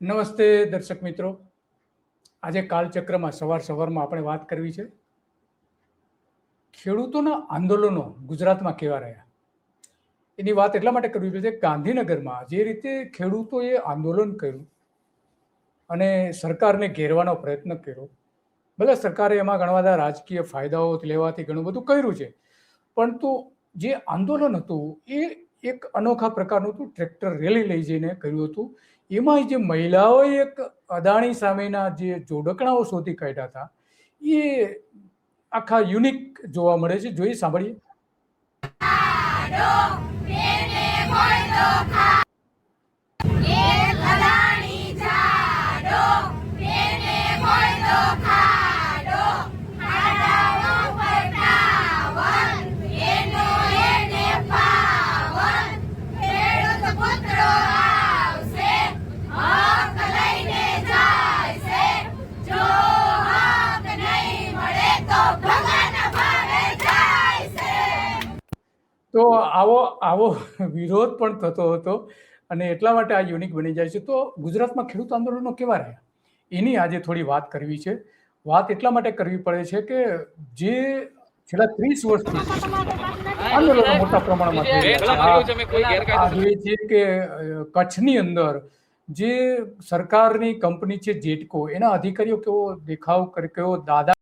નમસ્તે દર્શક મિત્રો. આજે કાલચક્રમાં સવારમાં આપણે વાત કરવી છે ખેડૂતોના આંદોલનો ગુજરાતમાં કેવા રહ્યા. એની વાત એટલા માટે કરવી છે ગાંધીનગરમાં જે રીતે ખેડૂતોએ આંદોલન કર્યું અને સરકારને ઘેરવાનો પ્રયત્ન કર્યો. ભલે સરકારે એમાં ઘણા બધા રાજકીય ફાયદાઓ લેવાથી ઘણું બધું કર્યું છે, પરંતુ જે આંદોલન હતું એ એક અનોખા પ્રકારનું હતું. ટ્રેક્ટર રેલી લઈ જઈને કર્યું હતું. એમાં જે મહિલાઓએ એક અદાણી સામેના જે જોડકણાઓ શોધી કાઢ્યા હતા એ આખા યુનિક જોવા મળે છે. જોઈ સાંભળીએ. તો આવો વિરોધ પણ થતો હતો અને એટલા માટે આ યુનિક બની જાય છે. તો ગુજરાતમાં ખેડૂત આંદોલનો કેવા રહ્યા એની આજે થોડી વાત કરવી છે. વાત એટલા માટે કરવી પડે છે કે જે છેલ્લા 30 વર્ષથી આંદોલનો મોટા પ્રમાણમાં જોઈએ છે કે કચ્છની અંદર જે સરકારની કંપની છે જેટકો, એના અધિકારીઓ કેવો દેખાવ કરે, કેવો દાદા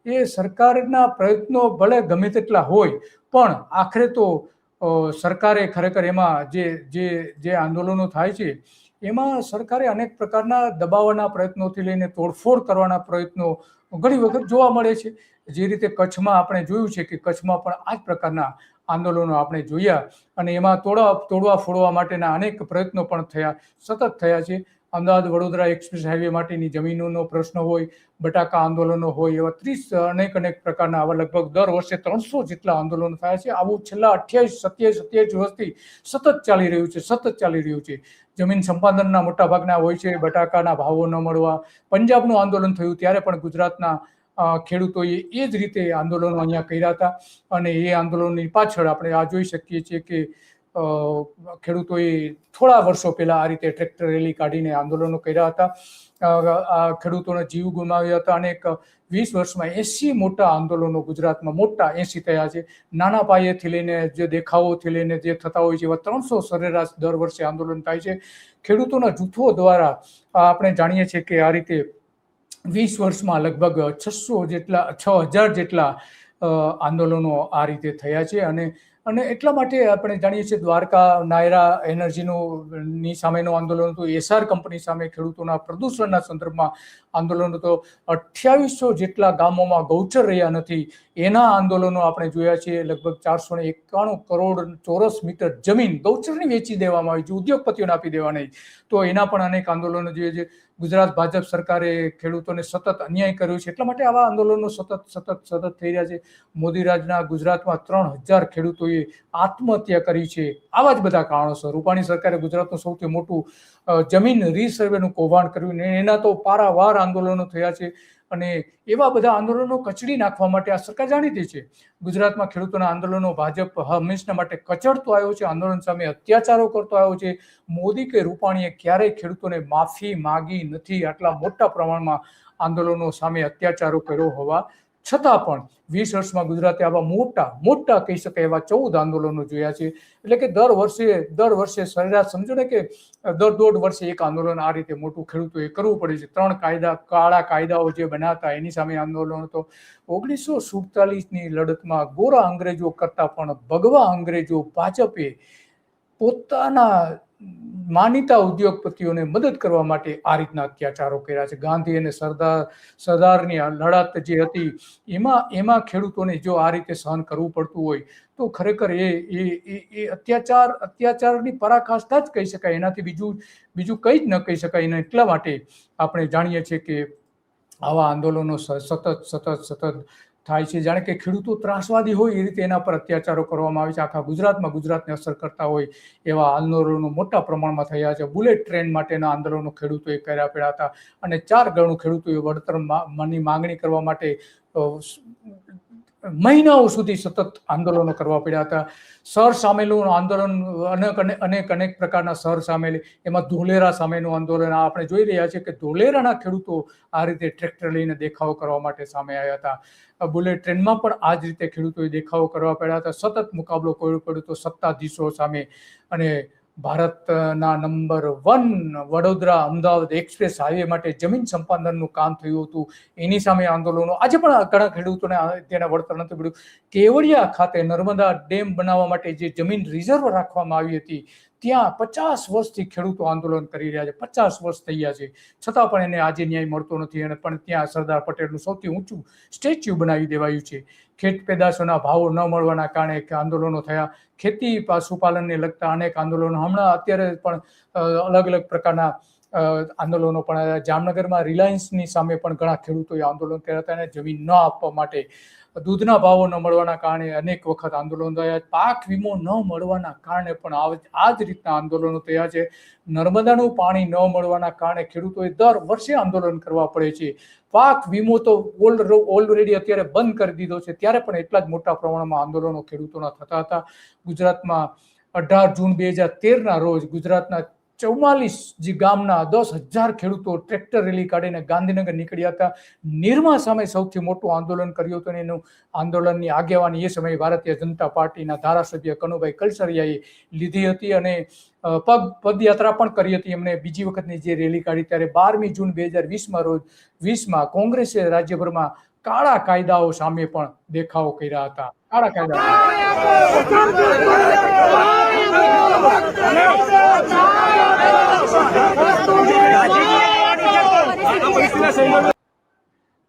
એ સરકારના પ્રયત્નો ભલે ગમે તેટલા હોય, પણ આખરે તો સરકારે ખરેખર એમાં જે આંદોલનો થાય છે એમાં સરકારે અનેક પ્રકારના દબાવવાના પ્રયત્નોથી લઈને તોડફોડ કરવાના પ્રયત્નો ઘણી વખત જોવા મળે છે. જે રીતે કચ્છમાં આપણે જોયું છે કે કચ્છમાં પણ આ જ પ્રકારના આંદોલનો આપણે જોયા અને એમાં તોડવા ફોડવા માટેના અનેક પ્રયત્નો પણ સતત થયા છે. અમદાવાદ વડોદરા એક્સપ્રેસ હાઈવે માટેની જમીનોનો પ્રશ્ન હોય, બટાકા આંદોલનો હોય, એવા 30 અનેક પ્રકારના આવા લગભગ દર વર્ષે 300 જેટલા આંદોલનો થાય છે. આવું છેલ્લા 27 વર્ષથી સતત ચાલી રહ્યું છે. જમીન સંપાદનના મોટા ભાગના હોય છે, બટાકાના ભાવો ન મળવા. પંજાબનું આંદોલન થયું ત્યારે પણ ગુજરાતના ખેડૂતોએ એ જ રીતે આંદોલનો અહીંયા કર્યા હતા અને એ આંદોલનની પાછળ આપણે આ જોઈ શકીએ છીએ કે ખેડૂતોએ થોડા વર્ષો પહેલા આ રીતે ટ્રેક્ટર રેલી કાઢીને આંદોલનો કર્યા હતા. ખેડૂતોના જીવ ગુમાવ્યા હતા અને 20 વર્ષમાં 80 મોટા આંદોલનો ગુજરાતમાં 80 થયા છે. નાના પાયેથી લઈને જે દેખાવોથી લઈને જે થતા હોય છે એવા 300 સરેરાશ દર વર્ષે આંદોલન થાય છે. ખેડૂતોના જૂથો દ્વારા આપણે જાણીએ છીએ કે આ રીતે 20 વર્ષમાં લગભગ 6000 જેટલા આંદોલનો આ રીતે થયા છે અને એટલા માટે આપણે જાણીએ છીએ દ્વારકા નાયરા એનર્જીની સામેનું આંદોલન હતું, એસઆર કંપની સામે ખેડૂતોના પ્રદૂષણના સંદર્ભમાં આંદોલન હતું. 2800 જેટલા ગામોમાં ગૌચર રહ્યા નથી એના આંદોલનો આપણે જોયા છે. લગભગ 491 કરોડ ચોરસ મીટર જમીન ગૌચરની વેચી દેવામાં આવી છે, ઉદ્યોગપતિઓને આપી દેવાની. તો એના પણ અનેક આંદોલનો જોઈએ છે. ગુજરાત ભાજપ સરકારે ખેડૂતોને સતત અન્યાય કર્યો છે, એટલા માટે આવા આંદોલનો સતત થઈ રહ્યા છે. મોદી રાજના ગુજરાતમાં 3000 ખેડૂતોએ આત્મહત્યા કરી છે. આવા જ બધા કારણોસર રૂપાણી સરકારે ગુજરાતનું સૌથી મોટું જમીન રીસર્વેનું કૌભાંડ કર્યું ને એના તો પારાવાર આંદોલનો થયા છે. અને એવા બધા આંદોલનો કચડી નાખવા માટે આ સરકાર જાણીતી છે. ગુજરાતમાં ખેડૂતોના આંદોલનો ભાજપ હંમેશા માટે કચડતો આવ્યો છે, આંદોલન સામે અત્યાચારો કરતો આવ્યો છે. મોદી કે રૂપાણીએ ક્યારેય ખેડૂતોને માફી માગી નથી. આટલા મોટા પ્રમાણમાં આંદોલનો સામે અત્યાચારો કર્યો હોવા છતાં પણ 20 વર્ષમાં ગુજરાતે આવા મોટા કહી શકાય એવા 14 આંદોલનો જોયા છે. એટલે કે દર વર્ષે સરેરાશ સમજો ને કે દર 1.5 વર્ષે એક આંદોલન આ રીતે મોટું ખેડૂતોએ કરવું પડે છે. 3 કાળા કાયદાઓ જે બનાવતા એની સામે આંદોલન તો 1947ની લડતમાં ગોરા અંગ્રેજો કરતા પણ ભગવા અંગ્રેજો ભાજપે પોતાના માનીતા ઉદ્યોગપતિઓને મદદ કરવા માટે આ રીતના અત્યાચારો કર્યા છે. ગાંધી અને સરદારની લડત જે હતી એમાં ખેડૂતોને જો આ રીતે સહન કરવું પડતું હોય તો ખરેખર એ અત્યાચારની પરાકાષ્ઠા જ કહી શકાય. એનાથી બીજું કંઈ જ ન કહી શકાય. અને એટલા માટે આપણે જાણીએ છીએ કે આવા આંદોલનો સતત થાય છે. જાણે કે ખેડૂતો ત્રાસવાદી હોય એ રીતે એના પર અત્યાચારો કરવામાં આવે છે. આખા ગુજરાતને અસર કરતા હોય એવા આંદોલનો મોટા પ્રમાણમાં થયા છે. બુલેટ ટ્રેન માટેના આંદોલનો ખેડૂતોએ કર્યા પડ્યા હતા અને 4 ગણું ખેડૂતોએ વળતરની માંગણી કરવા માટે મહિનાઓ સુધી સતત આંદોલનો કરવા પડ્યા હતા. સર સામેલું આંદોલન અનેક પ્રકારના સર સામેલ, એમાં ધોલેરા સામેનું આંદોલન આપણે જોઈ રહ્યા છીએ કે ધોલેરાના ખેડૂતો આ રીતે ટ્રેક્ટર લઈને દેખાવો કરવા માટે સામે આવ્યા હતા. બુલેટ ટ્રેનમાં પણ આ જ રીતે ખેડૂતોએ દેખાવો કરવા પડ્યા હતા. સતત મુકાબલો કરવો પડ્યો હતો સત્તાધીશો સામે. અને ભારતના number 1 Vadodara Ahmedabad express highway માટે જમીન સંપાદનનું કામ થયું હતું. એની સામે આંદોલનો. આજે પણ ઘણા ખેડૂતોને તેના વળતર નથી મળ્યું. કેવડિયા ખાતે નર્મદા ડેમ બનાવવા માટે જે જમીન રિઝર્વ રાખવામાં આવી હતી ત્યાં 50 વર્ષથી ખેડૂતો આંદોલન કરી રહ્યા છે. 50 વર્ષ થઈ ગયા છે છતાં પણ એને આજે ન્યાય મળતો નથી. અને પણ ત્યાં સરદાર પટેલનું સૌથી ઊંચું સ્ટેચ્યુ બનાવી દેવાયું છે. ખેત પેદાશોના ભાવો ન મળવાના કારણે આંદોલનો થયા. ખેતી પશુપાલનને લગતા અનેક આંદોલનો હમણાં અત્યારે પણ અલગ પ્રકારના આંદોલનો પણ. જામનગરમાં રિલાયન્સની સામે પણ ઘણા ખેડૂતોએ આંદોલન કર્યા હતા અને જમીન ન આપવા માટે. દૂધના ભાવો ન મળવાના કારણે અનેક વખત આંદોલન થયા. પાક વીમો ન મળવાના કારણે પણ આ જ રીતના આંદોલનો થયા છે. નર્મદાનું પાણી ન મળવાના કારણે ખેડૂતોએ દર વર્ષે આંદોલન કરવા પડે છે. પાક વીમો તો ઓલરેડી અત્યારે બંધ કરી દીધો છે, ત્યારે પણ એટલા જ મોટા પ્રમાણમાં આંદોલનો ખેડૂતોના થતા હતા. ગુજરાતમાં 18 જૂન 2013ના રોજ ગુજરાતના 44 ગામના 10,000 ખેડૂતો ટ્રેક્ટર રેલી કાઢીને ગાંધીનગર નીકળ્યા હતા. નિરમા સામે સૌથી મોટું આંદોલન કર્યું હતું. એનું આંદોલનની આગેવાની એ સમયે ભારતીય જનતા પાર્ટીના ધારાસભ્ય કનુભાઈ કલસરિયાએ લીધી હતી અને પદયાત્રા પણ કરી હતી. એમણે બીજી વખતની જે રેલી કાઢી ત્યારે 12મી જૂન 2020માં કોંગ્રેસે રાજ્યભરમાં કાળા કાયદાઓ સામે પણ દેખાવો કર્યા હતા. કાળા કાયદા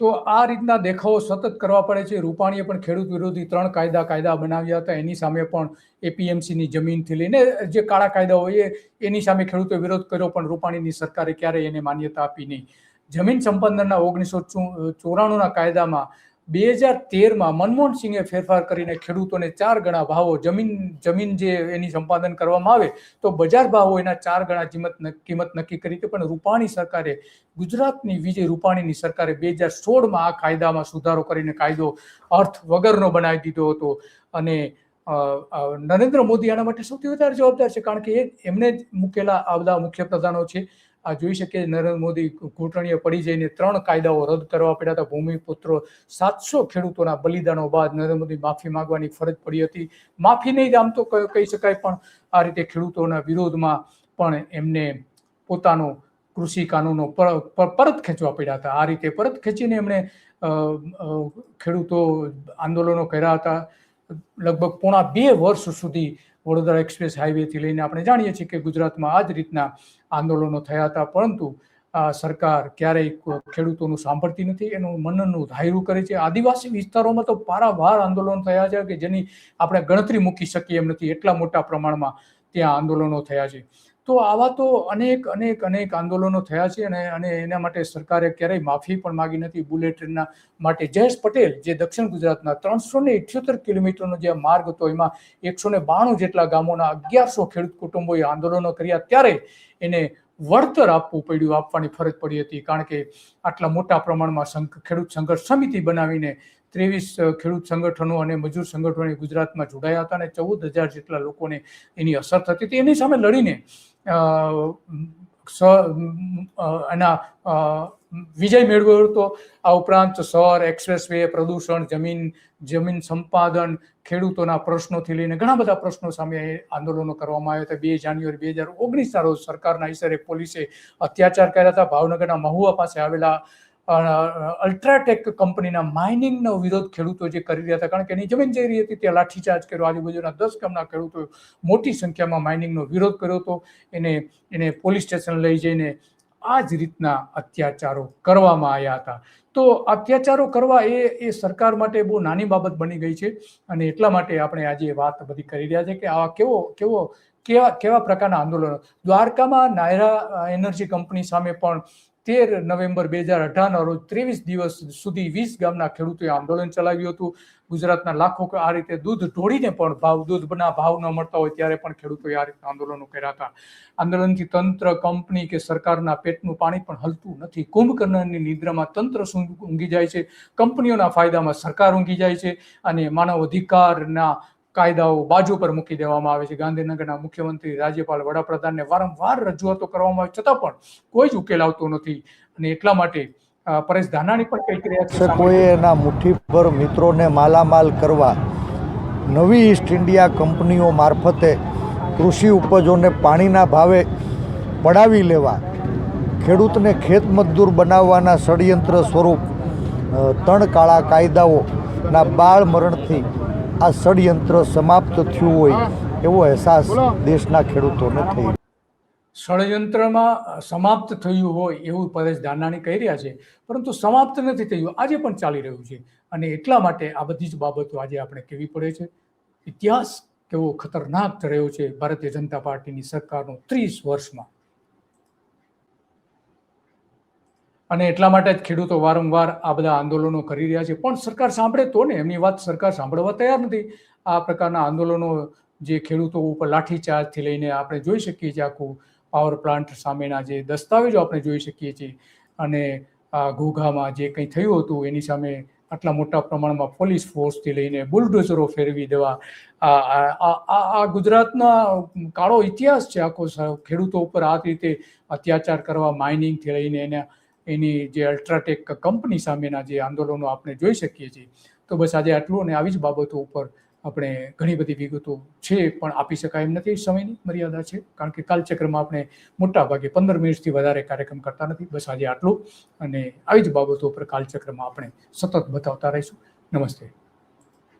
તો આ રીતના દેખાવો સતત કરવા પડે છે. રૂપાણીએ પણ ખેડૂત વિરોધી 3 કાયદા બનાવ્યા હતા. એની સામે પણ એપીએમસીની જમીનથી લઈને જે કાળા કાયદા હોય એની સામે ખેડૂતોએ વિરોધ કર્યો, પણ રૂપાણીની સરકારે ક્યારેય એને માન્યતા આપી નહીં. જમીન સંપાદનના 1994ના કાયદામાં 2013માં મનમોહન સિંહે ફેરફાર કરીને ખેડૂતોને 4 ગણા ભાવો જમીન જે એની સંપાદન કરવામાં આવે તો બજાર ભાવો એના 4 ગણા કિંમત નક્કી કરી હતી. પણ રૂપાણી સરકારે, ગુજરાતની વિજય રૂપાણીની સરકારે 2016માં આ કાયદામાં સુધારો કરીને કાયદો અર્થ વગરનો બનાવી દીધો હતો. અને નરેન્દ્ર મોદી આના માટે સૌથી વધારે જવાબદાર છે, કારણ કે એમને જ મૂકેલા આ બધા મુખ્ય પ્રધાનો છે. આ જોઈ શકીએ નરેન્દ્ર મોદી ઘૂંટણીએ પડી જઈને 3 કાયદાઓ રદ કરવા પડ્યા હતા. ભૂમિપુત્રો 700 ખેડૂતોના બલિદાનો બાદ નરેન્દ્ર મોદી માફી માંગવાની ફરજ પડી હતી. માફી નહીં આમ તો કહી શકાય, પણ આ રીતે ખેડૂતોના વિરોધમાં પણ એમને પોતાનો કૃષિ કાનૂનો પરત ખેંચવા પડ્યા હતા. આ રીતે પરત ખેંચીને એમણે ખેડૂતો આંદોલનો કર્યા હતા. લગભગ પોણા 2 વર્ષ સુધી વડોદરા એક્સપ્રેસ હાઈવેથી લઈને આપણે જાણીએ છીએ કે ગુજરાતમાં આ જ રીતના આંદોલનો થયા હતા. પરંતુ સરકાર ક્યારેય ખેડૂતોનું સાંભળતી નથી, એનું મનનું ધાર્યું કરે છે. આદિવાસી વિસ્તારોમાં તો પારાવાર આંદોલનો થયા છે કે જેની આપણે ગણતરી મૂકી શકીએ એમ નથી. એટલા મોટા પ્રમાણમાં ત્યાં આંદોલનો થયા છે. તો આવા તો અનેક આંદોલનો થયા છે અને એના માટે સરકારે ક્યારેય માફી પણ માગી નથી. બુલેટ ટ્રેનના માટે જયેશ પટેલ, જે દક્ષિણ ગુજરાતના 378 કિલોમીટરનો જે માર્ગ હતો, એમાં 192 જેટલા ગામોના 1100 ખેડૂત કુટુંબોએ આંદોલનો કર્યા, ત્યારે એને વળતર આપવું પડ્યું, આપવાની ફરજ પડી હતી, કારણ કે આટલા મોટા પ્રમાણમાં ખેડૂત સંઘર્ષ સમિતિ બનાવીને 23 ખેડૂત સંગઠનો અને મજૂર સંગઠનો ગુજરાતમાં જોડાયા હતા અને 14,000 જેટલા લોકોને એની અસર થતી હતી. એની સામે લડીને એના વિજય મેળવ્યો હતો. આ ઉપરાંત શહેર, એક્સપ્રેસવે, પ્રદૂષણ, જમીન સંપાદન, ખેડૂતોના પ્રશ્નોથી લઈને ઘણા બધા પ્રશ્નો સામે આંદોલનો કરવામાં આવ્યા હતા. 2 જાન્યુઆરી 2019ના રોજ સરકારના ઇશારે પોલીસે અત્યાચાર કર્યા હતા. ભાવનગરના મહુવા પાસે આવેલા અલ્ટ્રાટેક કંપનીના માઇનિંગનો વિરોધ ખેડૂતો જે કરી રહ્યા હતા, કારણ કે એની જમીન જઈ રહી હતી, ત્યાં લાઠીચાર્જ કર્યો. આજુબાજુના 10 ગામના ખેડૂતો મોટી સંખ્યામાં માઇનિંગનો વિરોધ કર્યો હતો. એને પોલીસ સ્ટેશન લઈ જઈને આ જ રીતના અત્યાચારો કરવામાં આવ્યા હતા. તો અત્યાચારો કરવા એ સરકાર માટે બહુ નાની બાબત બની ગઈ છે, અને એટલા માટે આપણે આજે વાત બધી કરી રહ્યા છે કે આ કેવા પ્રકારના આંદોલનો. દ્વારકામાં નાયરા એનર્જી કંપની સામે પણ 13 નવેમ્બર 2018ના રોજ 23 દિવસ સુધી 20 ગામના ખેડૂતોએ આંદોલન ચલાવ્યું હતું. ગુજરાતના લાખો આ રીતે દૂધ ઢોળીને પણ દૂધના ભાવ ન મળતા હોય ત્યારે પણ ખેડૂતોએ આ રીતે આંદોલનો કર્યા હતા. આંદોલનથી તંત્ર, કંપની કે સરકારના પેટનું પાણી પણ હલતું નથી. કુંભકર્ણની નિદ્રામાં તંત્ર ઊંઘી જાય છે, કંપનીઓના ફાયદામાં સરકાર ઊંઘી જાય છે, અને માનવ અધિકારના કાયદાઓ બાજુ પર મૂકી દેવામાં આવે છે. ગાંધીનગરના મુખ્યમંત્રી, રાજ્યપાલ, વડાપ્રધાનને વારંવાર રજૂઆતો કરવામાં આવે છતાં પણ કોઈ જ ઉકેલ આવતો નથી. અને એટલા માટે પરેશ ધાનાણી પણ કંઈક રહ્યા છે. કોઈ એના મુઠ્ઠીભર મિત્રોને માલામાલ કરવા નવી ઈસ્ટ ઇન્ડિયા કંપનીઓ મારફતે કૃષિ ઉપજોને પાણીના ભાવે પડાવી લેવા, ખેડૂતને ખેત મજદૂર બનાવવાના ષડયંત્ર સ્વરૂપ તણકાળા કાયદાઓના બાળ મરણથી આ ષડયંત્ર સમાપ્ત થયું હોય એવો અહેસાસ દેશના ખેડૂતોને થઈ. ષડયંત્રમાં સમાપ્ત થયું હોય એવું પરેશ ધાનાણી કહી રહ્યા છે, પરંતુ સમાપ્ત નથી થયું, આજે પણ ચાલી રહ્યું છે. અને એટલા માટે આ બધી જ બાબતો આજે આપણે કહેવી પડે છે. ઇતિહાસ કેવો ખતરનાક રહ્યો છે ભારતીય જનતા પાર્ટીની સરકારનો 30 વર્ષમાં. અને એટલા માટે જ ખેડૂતો વારંવાર આ બધા આંદોલનો કરી રહ્યા છે, પણ સરકાર સાંભળે તો ને. એમની વાત સરકાર સાંભળવા તૈયાર નથી. આ પ્રકારના આંદોલનો જે ખેડૂતો ઉપર લાઠીચાર્જથી લઈને આપણે જોઈ શકીએ છીએ, આખું પાવર પ્લાન્ટ સામેના જે દસ્તાવેજો આપણે જોઈ શકીએ છીએ, અને ઘોઘામાં જે કંઈ થયું હતું એની સામે આટલા મોટા પ્રમાણમાં પોલીસ ફોર્સથી લઈને બુલડોઝરો ફેરવી દેવા, આ ગુજરાતના કાળો ઇતિહાસ છે આખો. ખેડૂતો ઉપર આ રીતે અત્યાચાર કરવા, માઇનિંગથી લઈને એની જે અલ્ટ્રાટેક કંપની સામેના જે આંદોલનો આપણે જોઈ શકીએ છીએ. તો બસ આજે આટલું, અને આવી જ બાબતો ઉપર આપણે ઘણી બધી વિગતો છે પણ આપી શકાય એમ નથી, સમયની મર્યાદા છે, કારણ કે કાલચક્રમાં આપણે મોટા ભાગે 15 મિનિટથી વધારે કાર્યક્રમ કરતા નથી. બસ આજે આટલું, અને આવી જ બાબતો પર કાલચક્રમાં આપણે સતત બતાવતા રહીશું. નમસ્તે.